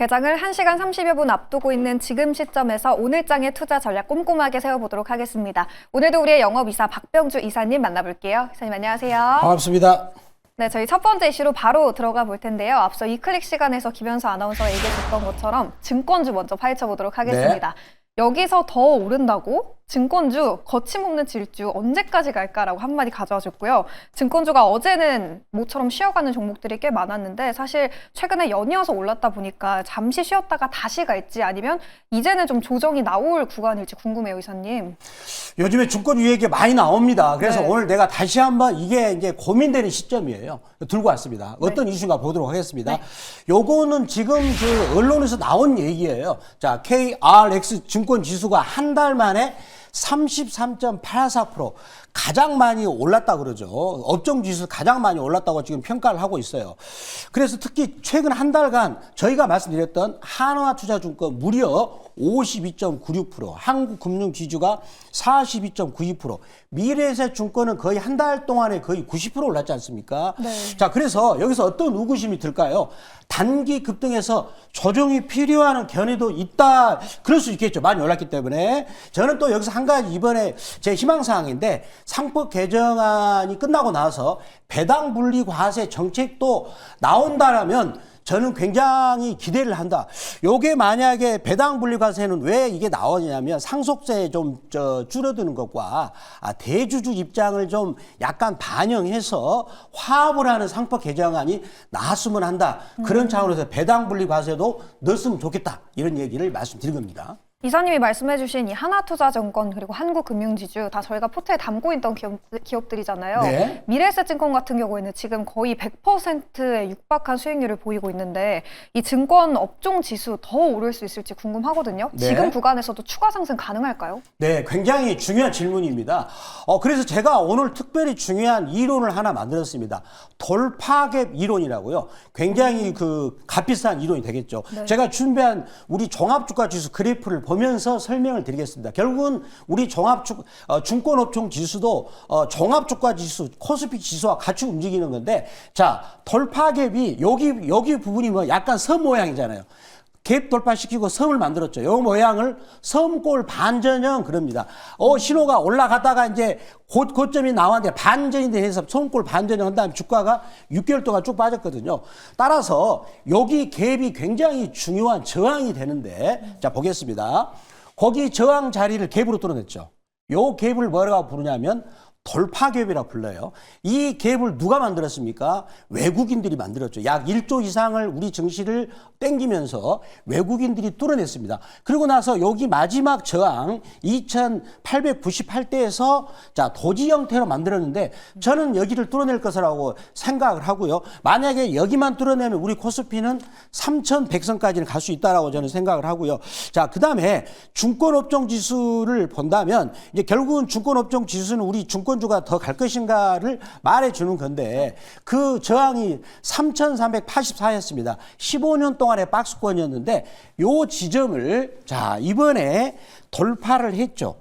개장을 1시간 30여 분 앞두고 있는 지금 시점에서 오늘장의 투자 전략 꼼꼼하게 세워보도록 하겠습니다. 오늘도 우리의 영업이사 박병주 이사님 만나볼게요. 이사님 안녕하세요. 반갑습니다. 네, 저희 첫 번째 이슈로 바로 들어가 볼 텐데요. 앞서 이클릭 시간에서 김현수 아나운서가 얘기해줬던 것처럼 증권주 먼저 파헤쳐보도록 하겠습니다. 네. 여기서 더 오른다고? 증권주, 거침없는 질주 언제까지 갈까라고 한마디 가져와 줬고요. 증권주가 어제는 모처럼 쉬어가는 종목들이 꽤 많았는데 사실 최근에 연이어서 올랐다 보니까 잠시 쉬었다가 다시 갈지 아니면 이제는 좀 조정이 나올 구간일지 궁금해요, 이사님. 요즘에 증권주 얘기 많이 나옵니다. 그래서 네. 오늘 내가 다시 한번 이게 이제 고민되는 시점이에요. 들고 왔습니다. 어떤 이슈인가 보도록 하겠습니다. 요거는 지금 그 언론에서 나온 얘기예요. 자, KRX 증권 지수가 한 달 만에 33.84% 가장 많이 올랐다 그러죠. 업종 지수 가장 많이 올랐다고 지금 평가를 하고 있어요. 그래서 특히 최근 한 달간 저희가 말씀드렸던 한화투자증권 무려 52.96%, 한국금융지주가 42.92%, 미래에셋증권은 거의 한 달 동안에 거의 90% 올랐지 않습니까? 네. 자, 그래서 여기서 어떤 의구심이 들까요? 단기 급등에서 조정이 필요한 견해도 있다. 그럴 수 있겠죠. 많이 올랐기 때문에. 저는 또 여기서 한 가지 이번에 제 희망사항인데 상법 개정안이 끝나고 나서 배당 분리 과세 정책도 나온다라면 저는 굉장히 기대를 한다. 요게 만약에 배당 분리 과세는 왜 이게 나오냐면 상속세 좀 줄어드는 것과 대주주 입장을 좀 약간 반영해서 화합을 하는 상법 개정안이 나왔으면 한다. 그런 차원에서 배당 분리 과세도 넣었으면 좋겠다. 이런 얘기를 말씀드린 겁니다. 이사님이 말씀해주신 이 하나투자증권 그리고 한국금융지주 다 저희가 포트에 담고 있던 기업들이잖아요. 네. 미래에셋증권 같은 경우에는 지금 거의 100%에 육박한 수익률을 보이고 있는데 이 증권 업종 지수 더 오를 수 있을지 궁금하거든요. 네. 지금 구간에서도 추가 상승 가능할까요? 네, 굉장히 중요한 질문입니다. 그래서 제가 오늘 특별히 중요한 이론을 하나 만들었습니다. 돌파갭 이론이라고요. 굉장히 그 값비싼 이론이 되겠죠. 네. 제가 준비한 우리 종합주가 지수 그래프를 보면서 설명을 드리겠습니다. 결국은 우리 증권업종 지수도 종합주가 지수, 코스피 지수와 같이 움직이는 건데, 자, 돌파갭이 여기 부분이 뭐 약간 섬 모양이잖아요. 갭 돌파시키고 섬을 만들었죠. 요 모양을 섬골 반전형 그럽니다. 신호가 올라가다가 이제 고점이 나왔는데 반전이 돼서 섬골 반전형 한 다음에 주가가 6개월 동안 쭉 빠졌거든요. 따라서 여기 갭이 굉장히 중요한 저항이 되는데, 자, 보겠습니다. 거기 저항 자리를 갭으로 뚫어냈죠. 요 갭을 뭐라고 부르냐면 돌파갭이라고 불러요. 이 갭을 누가 만들었습니까? 외국인들이 만들었죠. 약 1조 이상을 우리 증시를 땡기면서 외국인들이 뚫어냈습니다. 그리고 나서 여기 마지막 저항 2898대에서 자, 도지 형태로 만들었는데 저는 여기를 뚫어낼 것이라고 생각을 하고요. 만약에 여기만 뚫어내면 우리 코스피는 3100선까지는 갈 수 있다라고 저는 생각을 하고요. 자, 그다음에 증권업종 지수를 본다면 이제 결국은 증권업종 지수는 우리 증권주가 더 갈 것인가를 말해주는 건데 그 저항이 3384였습니다. 15년 동안의 박스권이었는데 요 지점을 자, 이번에 돌파를 했죠.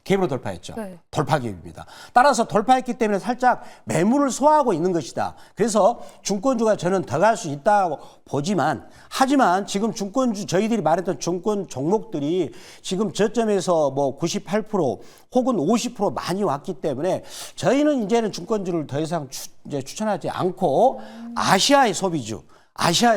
갭으로 돌파했죠. 네. 돌파갭입니다. 따라서 돌파했기 때문에 살짝 매물을 소화하고 있는 것이다. 그래서 증권주가 저는 더 갈 수 있다고 보지만 하지만 지금 증권주 저희들이 말했던 증권 종목들이 지금 저점에서 뭐 98% 혹은 50% 많이 왔기 때문에 저희는 이제는 증권주를 더 이상 추천하지 않고 아시아의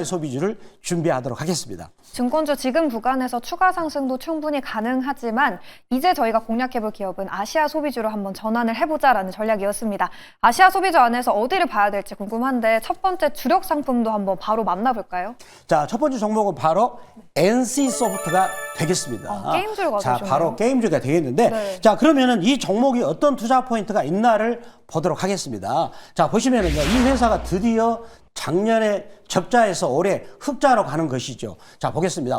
소비주를 준비하도록 하겠습니다. 증권주 지금 구간에서 추가 상승도 충분히 가능하지만 이제 저희가 공략해볼 기업은 아시아 소비주로 한번 전환을 해보자라는 전략이었습니다. 아시아 소비주 안에서 어디를 봐야 될지 궁금한데 첫 번째 주력 상품도 한번 바로 만나볼까요? 자, 첫 번째 종목은 바로 NC소프트가 되겠습니다. 게임주를 자, 가져오셨네요. 바로 게임주가 되겠는데 네. 자, 그러면은 이 종목이 어떤 투자 포인트가 있나를 보도록 하겠습니다. 자, 보시면은요, 이 회사가 드디어 작년에 적자에서 올해 흑자로 가는 것이죠. 자, 보겠습니다.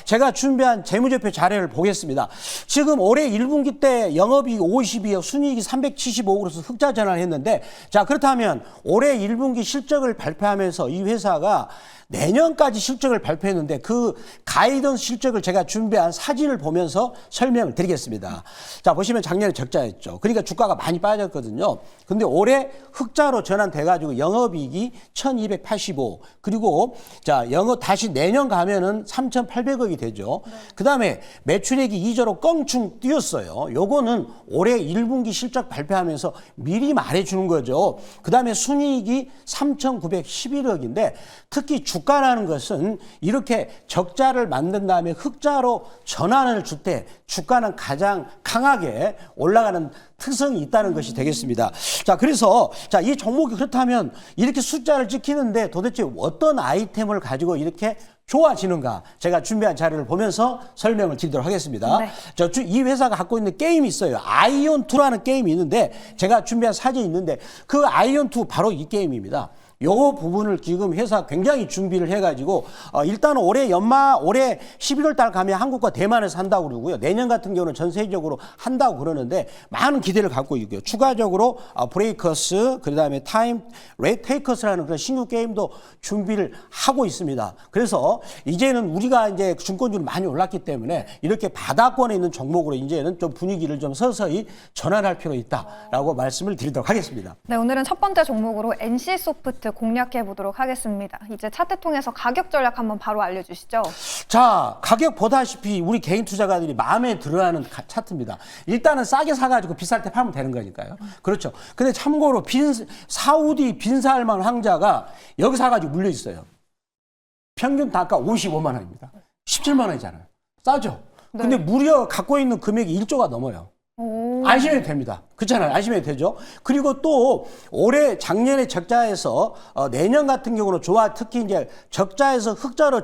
제가 준비한 재무제표 자료를 보겠습니다. 지금 올해 1분기 때 영업이익 52억, 순이익이 375억으로서 흑자 전환을 했는데, 자, 그렇다면 올해 1분기 실적을 발표하면서 이 회사가 내년까지 실적을 발표했는데 그 가이던스 실적을 제가 준비한 사진을 보면서 설명을 드리겠습니다. 자, 보시면 작년에 적자였죠. 그러니까 주가가 많이 빠졌거든요. 근데 올해 흑자로 전환돼가지고 영업이익이 1285. 그리고 자, 다시 내년 가면은 3800억이 되죠. 그 다음에 매출액이 2조로 껑충 뛰었어요. 요거는 올해 1분기 실적 발표하면서 미리 말해주는 거죠. 그 다음에 순이익이 3911억인데 특히 주가라는 것은 이렇게 적자를 만든 다음에 흑자로 전환을 줄 때 주가는 가장 강하게 올라가는 특성이 있다는 것이 되겠습니다. 자, 그래서 자, 이 종목이 그렇다면 이렇게 숫자를 지키는데 도대체 어떤 아이템을 가지고 이렇게 좋아지는가? 제가 준비한 자료를 보면서 설명을 드리도록 하겠습니다. 네. 이 회사가 갖고 있는 게임이 있어요. 아이온2라는 게임이 있는데 제가 준비한 사진이 있는데 그 아이온2 바로 이 게임입니다. 요 부분을 지금 회사 굉장히 준비를 해가지고 일단은 올해 11월 달 가면 한국과 대만에서 한다고 그러고요. 내년 같은 경우는 전 세계적으로 한다고 그러는데 많은 기대를 갖고 있고요. 추가적으로 브레이커스 그다음에 타임 레이테이커스라는 그런 신규 게임도 준비를 하고 있습니다. 그래서 이제는 우리가 이제 증권주는 많이 올랐기 때문에 이렇게 바닥권에 있는 종목으로 이제는 좀 분위기를 좀 서서히 전환할 필요 있다라고 말씀을 드리도록 하겠습니다. 네, 오늘은 첫 번째 종목으로 NC소프트 공략해 보도록 하겠습니다. 이제 차트 통해서 가격 전략 한번 바로 알려주시죠. 자, 가격 보다시피 우리 개인 투자가들이 마음에 들어하는 차트입니다. 일단은 싸게 사가지고 비쌀 때 팔면 되는 거니까요. 그렇죠. 근데 참고로 사우디 빈살만 황자가 여기 사가지고 물려 있어요. 평균 단가 55만 원입니다. 17만 원이잖아요. 싸죠? 네. 근데 무려 갖고 있는 금액이 1조가 넘어요. 안심해도 됩니다. 그렇잖아요. 안심해도 되죠. 그리고 또 올해 작년에 적자에서 내년 같은 경우는 특히 이제 적자에서 흑자로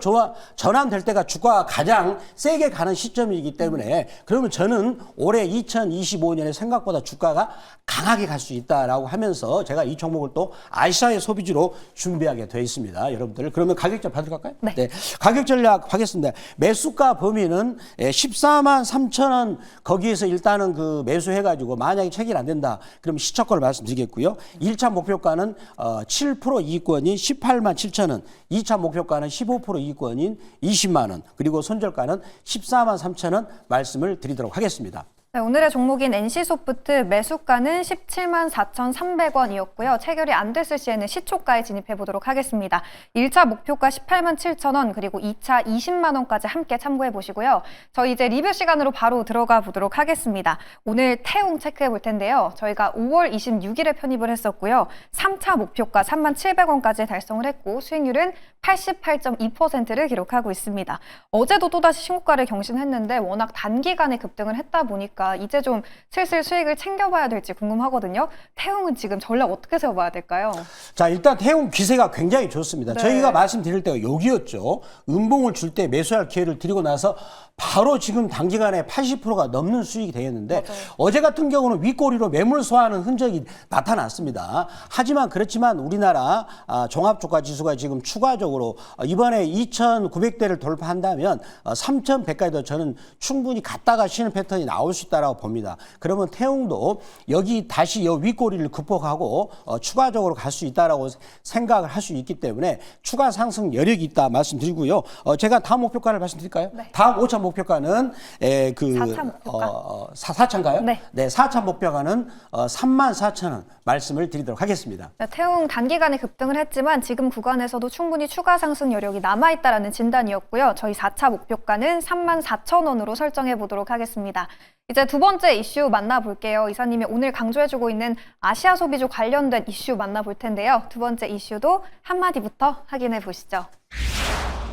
전환될 때가 주가가 가장 세게 가는 시점이기 때문에 그러면 저는 올해 2025년에 생각보다 주가가 강하게 갈 수 있다라고 하면서 제가 이 종목을 또 아시아의 소비주로 준비하게 되어 있습니다. 여러분들 그러면 가격적 받도록 할까요? 네. 가격 전략 하겠습니다. 매수가 범위는 14만 3천 원 거기에서 일단은 그 매수해가지고 만약에 체결 안 된다. 그럼 시초가를 말씀드리겠고요. 1차 목표가는 7% 이익권인 18만 7천 원, 2차 목표가는 15% 이익권인 20만 원, 그리고 손절가는 14만 3천 원 말씀을 드리도록 하겠습니다. 네, 오늘의 종목인 NC소프트 매수가는 17만 4,300원이었고요. 체결이 안 됐을 시에는 시초가에 진입해 보도록 하겠습니다. 1차 목표가 18만 7천 원 그리고 2차 20만 원까지 함께 참고해 보시고요. 저희 이제 리뷰 시간으로 바로 들어가 보도록 하겠습니다. 오늘 태웅 체크해 볼 텐데요. 저희가 5월 26일에 편입을 했었고요. 3차 목표가 3만 700원까지 달성을 했고 수익률은 88.2%를 기록하고 있습니다. 어제도 또다시 신고가를 경신했는데 워낙 단기간에 급등을 했다 보니까 이제 좀 슬슬 수익을 챙겨봐야 될지 궁금하거든요. 태웅은 지금 전략 어떻게 세워봐야 될까요? 자, 일단 태웅 기세가 굉장히 좋습니다. 네. 저희가 말씀드릴 때가 여기였죠. 음봉을 줄 때 매수할 기회를 드리고 나서 바로 지금 단기간에 80%가 넘는 수익이 되었는데 맞아요. 어제 같은 경우는 윗꼬리로 매물 소화하는 흔적이 나타났습니다. 하지만 그렇지만 우리나라 종합주가 지수가 지금 추가적으로 이번에 2,900대를 돌파한다면 3,100까지도 저는 충분히 갔다가 쉬는 패턴이 나올 수 있다고 봅니다. 그러면 태웅도 여기 다시 윗꼬리를 극복하고 추가적으로 갈 수 있다라고 생각을 할 수 있기 때문에 추가 상승 여력이 있다 말씀드리고요. 제가 다음 목표가를 말씀드릴까요? 네. 다음 5차 목표가는 4차 목표가? 4차인가요? 네. 네, 4차 목표가는 3만 4천 원 말씀을 드리도록 하겠습니다. 네, 태웅 단기간에 급등을 했지만 지금 구간에서도 충분히 추가 상승 여력이 남아있다라는 진단이었고요. 저희 4차 목표가는 3만 4천 원으로 설정해 보도록 하겠습니다. 이제 두 번째 이슈 만나볼게요. 이사님이 오늘 강조해주고 있는 아시아 소비주 관련된 이슈 만나볼 텐데요. 두 번째 이슈도 한마디부터 확인해 보시죠.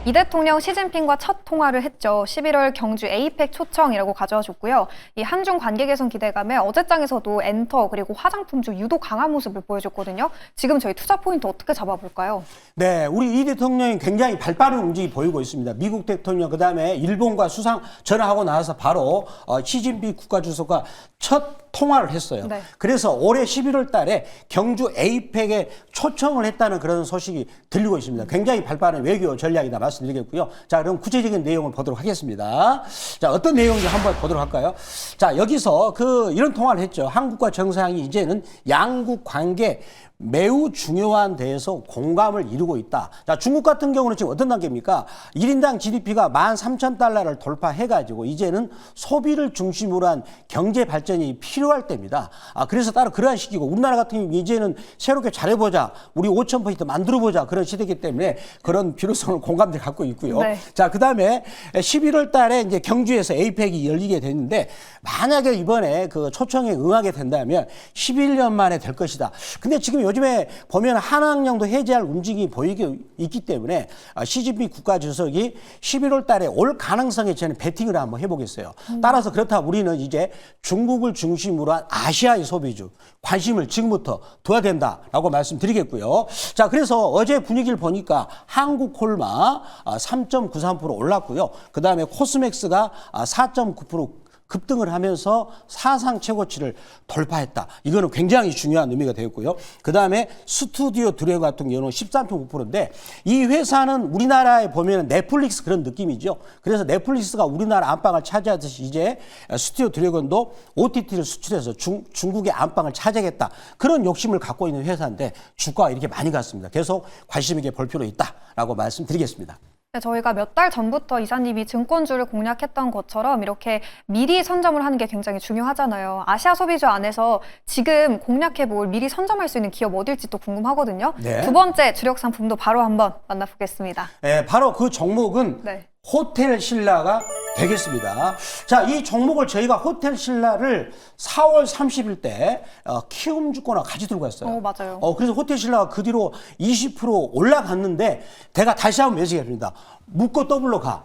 이 대통령 시진핑과 첫 통화를 했죠. 11월 경주 에이펙 초청이라고 가져와 줬고요. 이 한중 관계 개선 기대감에 어제장에서도 엔터 그리고 화장품주 유독 강한 모습을 보여줬거든요. 지금 저희 투자 포인트 어떻게 잡아볼까요? 네, 우리 이 대통령이 굉장히 발빠른 움직임이 보이고 있습니다. 미국 대통령 그다음에 일본과 수상 전화하고 나서 바로 시진핑 국가주석과 첫 통화를 했어요. 네. 그래서 올해 11월 달에 경주 에이펙에 초청을 했다는 그런 소식이 들리고 있습니다. 굉장히 발빠른 외교 전략이다 말씀드리겠고요. 자, 그럼 구체적인 내용을 보도록 하겠습니다. 자, 어떤 내용인지 한번 보도록 할까요? 자, 여기서 이런 통화를 했죠. 한국과 정상이 이제는 양국 관계 매우 중요한 데에서 공감을 이루고 있다. 자, 중국 같은 경우는 지금 어떤 단계입니까? 1인당 GDP가 13,000달러를 돌파해가지고 이제는 소비를 중심으로 한 경제 발전이 필요할 때입니다. 그래서 따로 그러한 시기고 우리나라 같은 경우 이제는 새롭게 잘해보자. 우리 5,000% 만들어보자. 그런 시대이기 때문에 그런 필요성을 공감들 갖고 있고요. 네. 자, 그 다음에 11월 달에 이제 경주에서 에이펙이 열리게 됐는데 만약에 이번에 그 초청에 응하게 된다면 11년 만에 될 것이다. 근데 지금 요즘에 보면 한학령도 해제할 움직임이 보이고 있기 때문에 시진핑 국가주석이 11월 달에 올 가능성에 저는 베팅을 한번 해보겠어요. 따라서 그렇다 우리는 이제 중국을 중심으로 한 아시아의 소비주 관심을 지금부터 둬야 된다라고 말씀드리겠고요. 자, 그래서 어제 분위기를 보니까 한국콜마 3.93% 올랐고요. 그 다음에 코스맥스가 4.9% 급등을 하면서 사상 최고치를 돌파했다. 이거는 굉장히 중요한 의미가 되었고요. 그 다음에 스튜디오 드래곤 같은 경우는 13.5%인데 이 회사는 우리나라에 보면 넷플릭스 그런 느낌이죠. 그래서 넷플릭스가 우리나라 안방을 차지하듯이 이제 스튜디오 드래곤도 OTT를 수출해서 중국의 안방을 차지하겠다. 그런 욕심을 갖고 있는 회사인데 주가가 이렇게 많이 갔습니다. 계속 관심 있게 볼 필요 있다라고 말씀드리겠습니다. 네, 저희가 몇 달 전부터 이사님이 증권주를 공략했던 것처럼 이렇게 미리 선점을 하는 게 굉장히 중요하잖아요. 아시아 소비주 안에서 지금 공략해볼 미리 선점할 수 있는 기업 어딜지 또 궁금하거든요. 네. 두 번째 주력 상품도 바로 한번 만나보겠습니다. 네, 바로 그 종목은 네. 호텔 신라가 되겠습니다. 자, 이 종목을 저희가 호텔 신라를 4월 30일 때 키움증권하고 같이 들고 갔어요. 맞아요. 그래서 호텔 신라가 그 뒤로 20% 올라갔는데 제가 다시 한번 매수해드립니다. 묶어 더블로 가.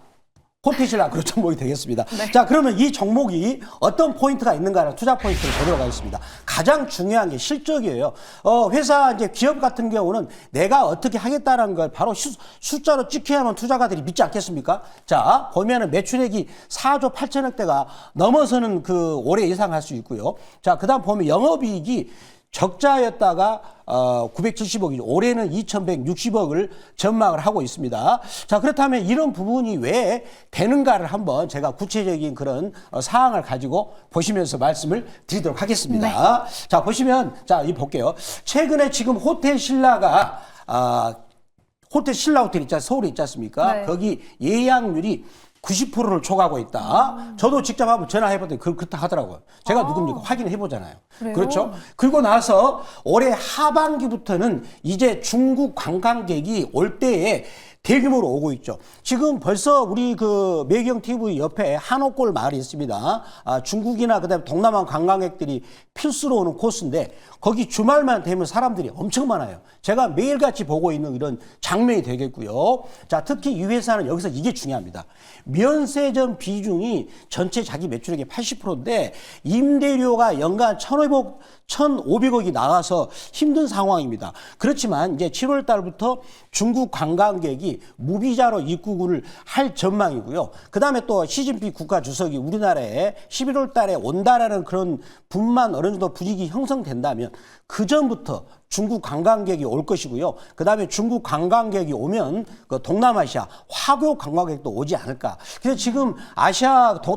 호텔 신라 그런 종목이 되겠습니다. 네. 자, 그러면 이 종목이 어떤 포인트가 있는가를 투자 포인트를 보도록 하겠습니다. 가장 중요한 게 실적이에요. 회사 이제 기업 같은 경우는 내가 어떻게 하겠다는 걸 바로 숫자로 찍혀야만 투자가들이 믿지 않겠습니까? 자, 보면은 매출액이 4조 8천억 대가 넘어서는 그 올해 예상할 수 있고요. 자, 그다음 보면 영업이익이 적자였다가 970억이죠. 올해는 2,160억을 전망을 하고 있습니다. 자, 그렇다면 이런 부분이 왜 되는가를 한번 제가 구체적인 그런 사항을 가지고 보시면서 말씀을 드리도록 하겠습니다. 네. 자, 보시면 이 볼게요. 최근에 지금 호텔 신라가 호텔 신라 호텔 있지 서울에 있지 않습니까? 네. 거기 예약률이 90%를 초과하고 있다. 저도 직접 한번 전화해봤더니 그렇다 하더라고요. 제가 누굽니까? 확인해보잖아요. 그래요? 그렇죠? 그리고 나서 올해 하반기부터는 이제 중국 관광객이 올 때에 대규모로 오고 있죠. 지금 벌써 우리 그 매경 TV 옆에 한옥골 마을이 있습니다. 중국이나 그다음에 동남아 관광객들이 필수로 오는 코스인데 거기 주말만 되면 사람들이 엄청 많아요. 제가 매일같이 보고 있는 이런 장면이 되겠고요. 자, 특히 이 회사는 여기서 이게 중요합니다. 면세점 비중이 전체 자기 매출액의 80%인데 임대료가 연간 1,500억이 나가서 힘든 상황입니다. 그렇지만 이제 7월 달부터 중국 관광객이 무비자로 입국을 할 전망이고요. 그 다음에 또 시진핑 국가주석이 우리나라에 11월 달에 온다라는 그런 분만 어느 정도 분위기 형성된다면 그 전부터 중국 관광객이 올 것이고요. 그 다음에 중국 관광객이 오면 그 동남아시아 화교 관광객도 오지 않을까. 그래서 지금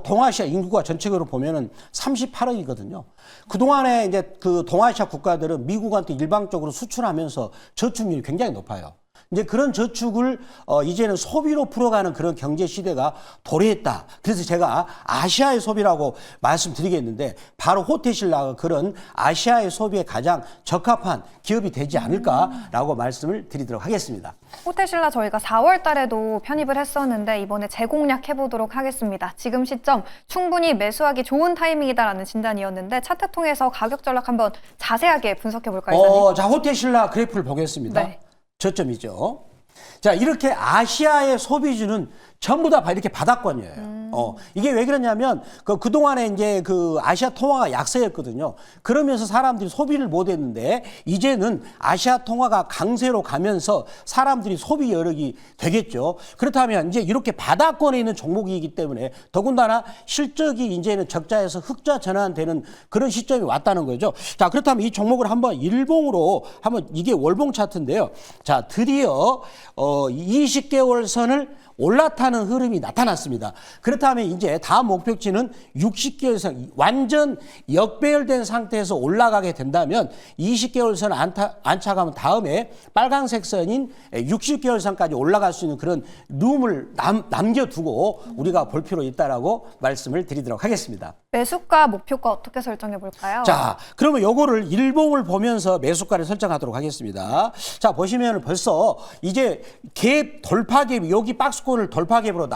동아시아 인구가 전체적으로 보면은 38억이거든요. 그동안에 이제 그 동아시아 국가들은 미국한테 일방적으로 수출하면서 저축률이 굉장히 높아요. 이제 그런 저축을 이제는 소비로 풀어가는 그런 경제 시대가 도래했다. 그래서 제가 아시아의 소비라고 말씀드리겠는데 바로 호텔신라가 그런 아시아의 소비에 가장 적합한 기업이 되지 않을까라고 말씀을 드리도록 하겠습니다. 호텔신라 저희가 4월 달에도 편입을 했었는데 이번에 재공략 해보도록 하겠습니다. 지금 시점 충분히 매수하기 좋은 타이밍이다라는 진단이었는데 차트 통해서 가격 전략 한번 자세하게 분석해 볼까요, 이사님? 자, 호텔신라 그래프를 보겠습니다. 네. 저점이죠. 자, 이렇게 아시아의 소비주는 전부 다 이렇게 바닥권이에요. 이게 왜 그러냐면 그동안에 이제 그 아시아 통화가 약세였거든요. 그러면서 사람들이 소비를 못 했는데 이제는 아시아 통화가 강세로 가면서 사람들이 소비 여력이 되겠죠. 그렇다면 이제 이렇게 바닥권에 있는 종목이기 때문에 더군다나 실적이 이제는 적자에서 흑자 전환되는 그런 시점이 왔다는 거죠. 자, 그렇다면 이 종목을 한번 일봉으로 한번 이게 월봉 차트인데요. 자, 드디어 20개월 선을 올라타는 흐름이 나타났습니다. 그렇다면 이제 다음 목표치는 60개월선 완전 역배열된 상태에서 올라가게 된다면 20개월선 안착하면 다음에 빨간색 선인 60개월선까지 올라갈 수 있는 그런 룸을 남겨두고 우리가 볼 필요 있다라고 말씀을 드리도록 하겠습니다. 매수가, 목표가 어떻게 설정해 볼까요? 자, 그러면 요거를 일봉을 보면서 매수가를 설정하도록 하겠습니다. 자, 보시면 벌써 이제 갭 돌파갭, 여기 박스권을 돌파갭으로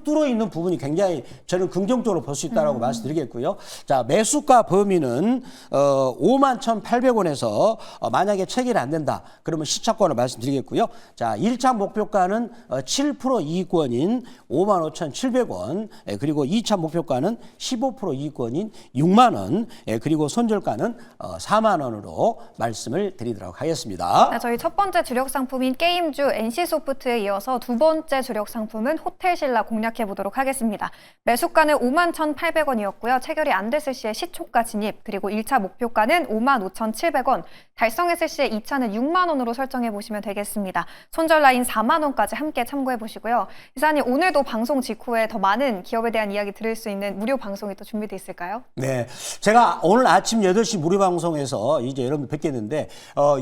뚫어 있는 부분이 굉장히 저는 긍정적으로 볼 수 있다고 말씀드리겠고요. 자, 매수가 범위는 51,800원에서 만약에 체결이 안 된다. 그러면 시차권을 말씀드리겠고요. 자, 1차 목표가는 7% 이익권인 55,700원, 그리고 2차 목표가는 15% 이익권인 6만 원, 그리고 손절가는 4만 원으로 말씀을 드리도록 하겠습니다. 네, 저희 첫 번째 주력 상품인 게임주 NC소프트에 이어서 두 번째 주력 상품은 호텔신라 공략해 보도록 하겠습니다. 매수가는 51,800원이었고요. 체결이 안 됐을 시에 시초가 진입, 그리고 1차 목표가는 55,700원, 달성했을 시에 2차는 6만 원으로 설정해 보시면 되겠습니다. 손절 라인 4만 원까지 함께 참고해 보시고요. 이사님, 오늘도 방송 직후에 더 많은 기업에 대한 이야기 들을 수 있는 무료 방송이 또 준비되어 있을까요? 네, 제가 오늘 아침 8시 무료 방송에서 이제 여러분 뵙겠는데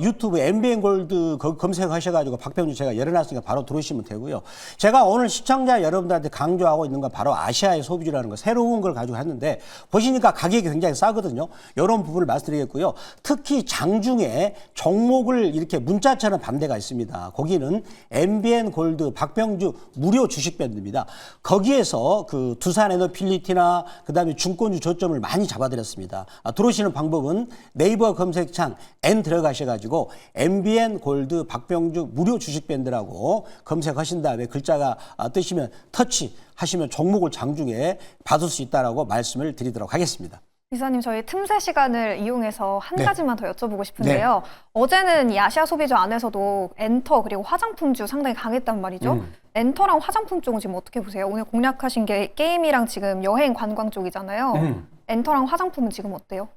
유튜브 MBN 골드 검색하셔가지고 박병주 제가 열어놨으니까 바로 들어오시면 되고요. 제가 오늘 시청자 여러분들한테 강조하고 있는 건 바로 아시아의 소비주라는 거 새로운 걸 가지고 했는데 보시니까 가격이 굉장히 싸거든요. 이런 부분을 말씀드리겠고요. 특히 장중에 종목을 이렇게 문자처럼 반대가 있습니다. 거기는 MBN 골드 박병주 무료 주식 밴드입니다. 거기에서 그 두산 에너필리티나 그다음에 중권주 저점을 많이 잡아드렸습니다. 들어오시는 방법은 네이버 검색창 N 들어가셔가지고 MBN 골드 박병주 무료 주식 밴드라고 검색하신 다음에 글자가 뜨시면 터치 하시면 종목을 장중에 받을 수 있다라고 말씀을 드리도록 하겠습니다. 이사님, 저희 틈새 시간을 이용해서 한 네. 가지만 더 여쭤보고 싶은데요. 어제는 이 아시아 소비주 안에서도 엔터 그리고 화장품주 상당히 강했단 말이죠. 엔터랑 화장품 쪽은 지금 어떻게 보세요? 오늘 공략하신 게 게임이랑 지금 여행 관광 쪽이잖아요. 엔터랑 화장품은 지금 어때요?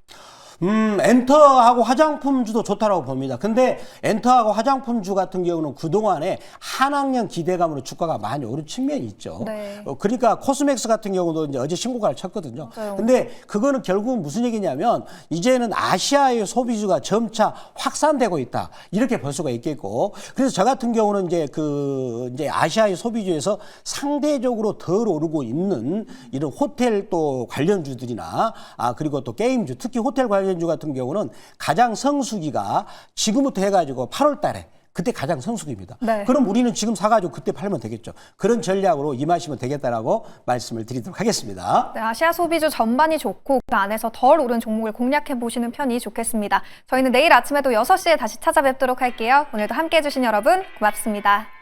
엔터하고 화장품주도 좋다라고 봅니다. 근데 엔터하고 화장품주 같은 경우는 그동안에 한 학년 기대감으로 주가가 많이 오른 측면이 있죠. 네. 그러니까 코스맥스 같은 경우도 이제 어제 신고가를 쳤거든요. 맞아요. 근데 그거는 결국은 무슨 얘기냐면 이제는 아시아의 소비주가 점차 확산되고 있다. 이렇게 볼 수가 있겠고. 그래서 저 같은 경우는 이제 아시아의 소비주에서 상대적으로 덜 오르고 있는 이런 호텔 또 관련주들이나 그리고 또 게임주, 특히 호텔 관련주 같은 경우는 가장 성수기가 지금부터 해가지고 8월 달에 그때 가장 성수기입니다. 네. 그럼 우리는 지금 사가지고 그때 팔면 되겠죠. 그런 전략으로 임하시면 되겠다라고 말씀을 드리도록 하겠습니다. 네, 아시아 소비주 전반이 좋고 그 안에서 덜 오른 종목을 공략해 보시는 편이 좋겠습니다. 저희는 내일 아침에도 6시에 다시 찾아뵙도록 할게요. 오늘도 함께해 주신 여러분 고맙습니다.